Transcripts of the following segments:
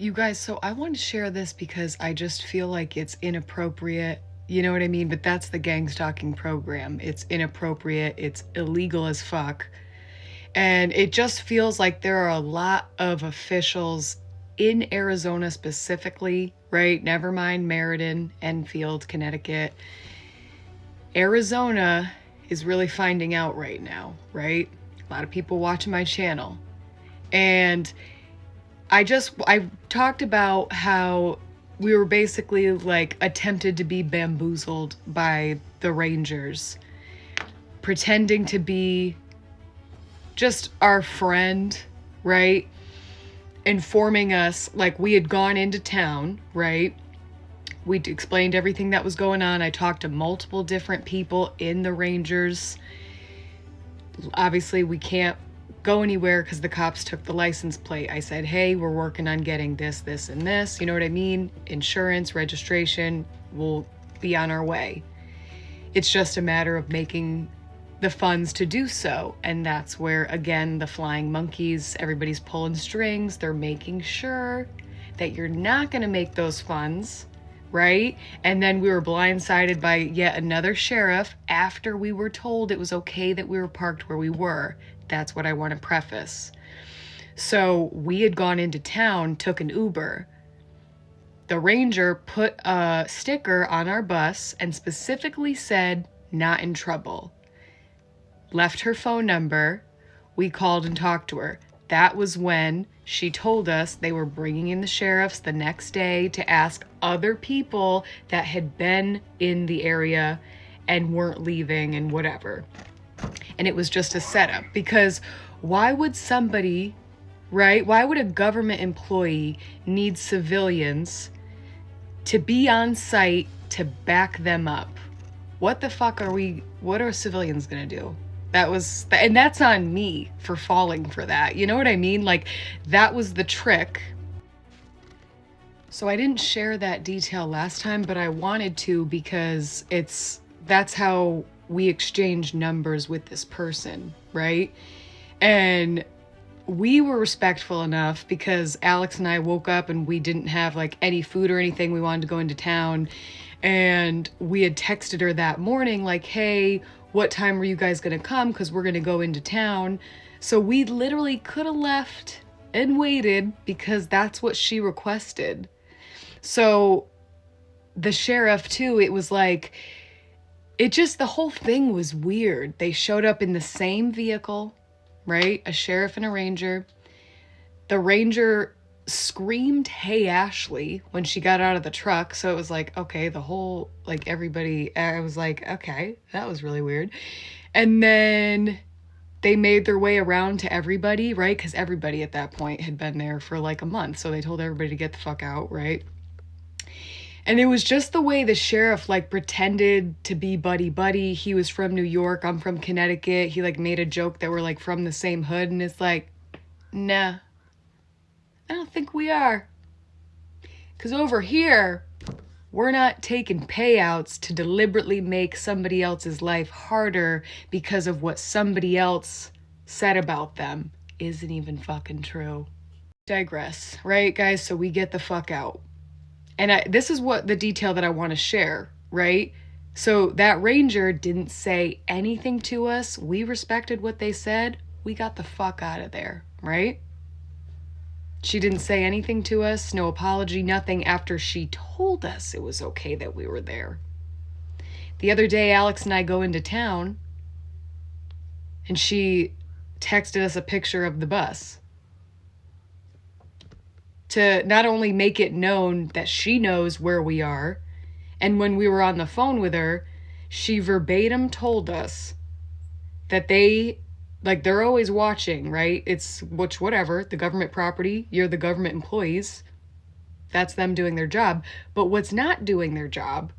You guys, so I want to share this because I just feel like it's inappropriate. You know what I mean? But that's the gang stalking program. It's inappropriate. It's illegal as fuck. And it just feels like there are a lot of officials in Arizona specifically, right? Never mind Meriden, Enfield, Connecticut. Arizona is really finding out right now, right? A lot of people watching my channel. And I talked about how we were basically like attempted to be bamboozled by the Rangers, pretending to be just our friend, right? Informing us like we had gone into town, right? We explained everything that was going on. I talked to multiple different people in the Rangers. Obviously, we can't go anywhere because the cops took the license plate. I said, hey, we're working on getting this, this, and this. You know what I mean? Insurance, registration, we'll be on our way. It's just a matter of making the funds to do so. And that's where, again, the flying monkeys, everybody's pulling strings. They're making sure that you're not going to make those funds, right? And then we were blindsided by yet another sheriff after we were told it was okay that we were parked where we were. That's what I want to preface. So we had gone into town, took an Uber. The Ranger put a sticker on our bus and specifically said, not in trouble. Left her phone number. We called and talked to her. That was when she told us they were bringing in the sheriffs the next day to ask other people that had been in the area and weren't leaving and whatever. And it was just a setup, because why would somebody, right? Why would a government employee need civilians to be on site to back them up? What the fuck what are civilians gonna do? And that's on me for falling for that. You know what I mean? Like, that was the trick. So I didn't share that detail last time, but I wanted to because that's how we exchanged numbers with this person, right? And we were respectful enough because Alex and I woke up and we didn't have like any food or anything. We wanted to go into town, and we had texted her that morning like, hey, what time were you guys gonna come? Because we're gonna go into town. So we literally could have left and waited because that's what she requested. So the sheriff too, it was like, the whole thing was weird. They showed up in the same vehicle, right? A sheriff and a ranger. The ranger screamed, hey, Ashley, when she got out of the truck. So it was like, okay, everybody, I was like, okay, that was really weird. And then they made their way around to everybody, right? Because everybody at that point had been there for like a month. So they told everybody to get the fuck out, right? And it was just the way the sheriff like pretended to be buddy. He was from New York. I'm from Connecticut. He like made a joke that we're like from the same hood. And it's like, nah, I don't think we are. Because over here, we're not taking payouts to deliberately make somebody else's life harder because of what somebody else said about them isn't even fucking true. Digress, right, guys? So we get the fuck out. And this is what the detail that I want to share, right? So that ranger didn't say anything to us. We respected what they said. We got the fuck out of there, right? She didn't say anything to us, no apology, nothing, after she told us it was okay that we were there. The other day, Alex and I go into town, and she texted us a picture of the bus to not only make it known that she knows where we are, and when we were on the phone with her, she verbatim told us that they're always watching, right? It's whatever, the government property, you're the government employees. That's them doing their job. But what's not doing their job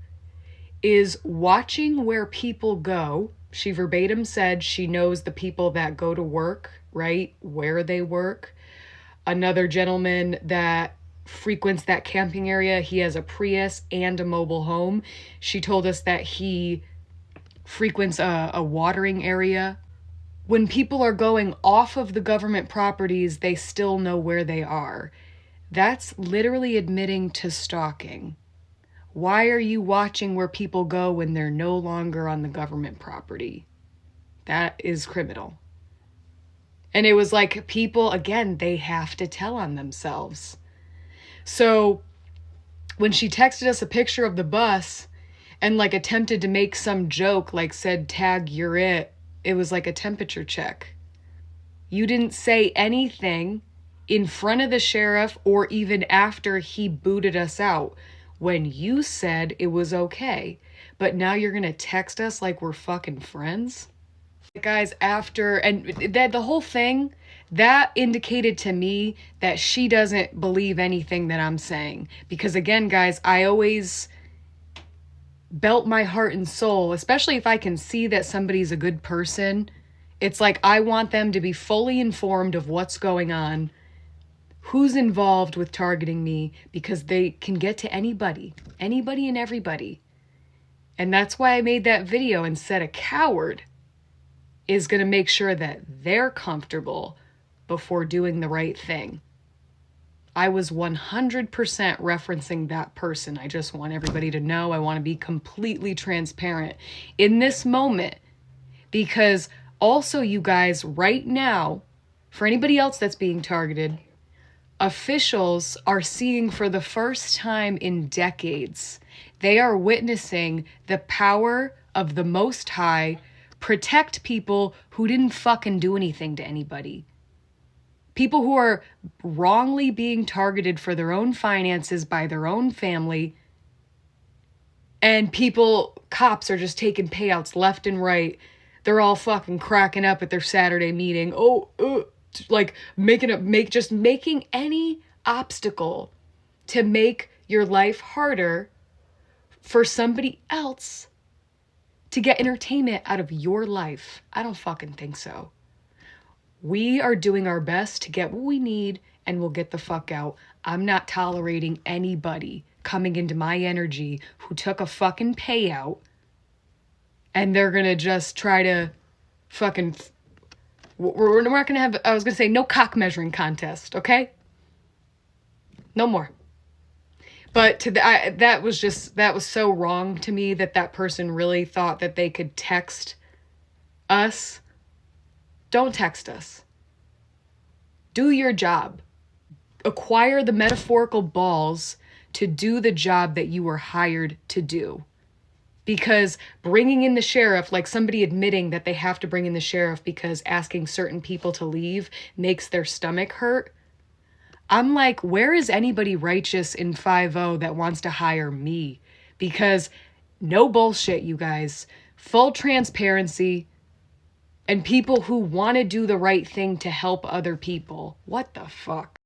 is watching where people go. She verbatim said she knows the people that go to work, right? Where they work. Another gentleman that frequents that camping area, he has a Prius and a mobile home. She told us that he frequents a watering area. When people are going off of the government properties, they still know where they are. That's literally admitting to stalking. Why are you watching where people go when they're no longer on the government property? That is criminal. And it was like, people, again, they have to tell on themselves. So when she texted us a picture of the bus and like attempted to make some joke, like said, tag, you're it was like a temperature check. You didn't say anything in front of the sheriff or even after he booted us out when you said it was okay. But now you're going to text us like we're fucking friends? Guys, after, and that the whole thing, that indicated to me that she doesn't believe anything that I'm saying. Because again, guys, I always belt my heart and soul, especially if I can see that somebody's a good person. It's like I want them to be fully informed of what's going on, who's involved with targeting me, because they can get to anybody and everybody. And that's why I made that video and said a coward is going to make sure that they're comfortable before doing the right thing. I was 100% referencing that person. I just want everybody to know. I want to be completely transparent in this moment, because also, you guys, right now, for anybody else that's being targeted, officials are seeing for the first time in decades, they are witnessing the power of the Most High protect people who didn't fucking do anything to anybody. People who are wrongly being targeted for their own finances by their own family. And cops are just taking payouts left and right. They're all fucking cracking up at their Saturday meeting. Like making any obstacle to make your life harder for somebody else to get entertainment out of your life. I don't fucking think so. We are doing our best to get what we need, and we'll get the fuck out. I'm not tolerating anybody coming into my energy who took a fucking payout and they're gonna just try to fucking... We're not gonna have... I was gonna say no cock measuring contest, okay? No more. But that was so wrong to me that person really thought that they could text us. Don't text us. Do your job. Acquire the metaphorical balls to do the job that you were hired to do. Because bringing in the sheriff, like somebody admitting that they have to bring in the sheriff because asking certain people to leave makes their stomach hurt. I'm like, where is anybody righteous in 5-0 that wants to hire me? Because no bullshit, you guys. Full transparency. And people who want to do the right thing to help other people. What the fuck?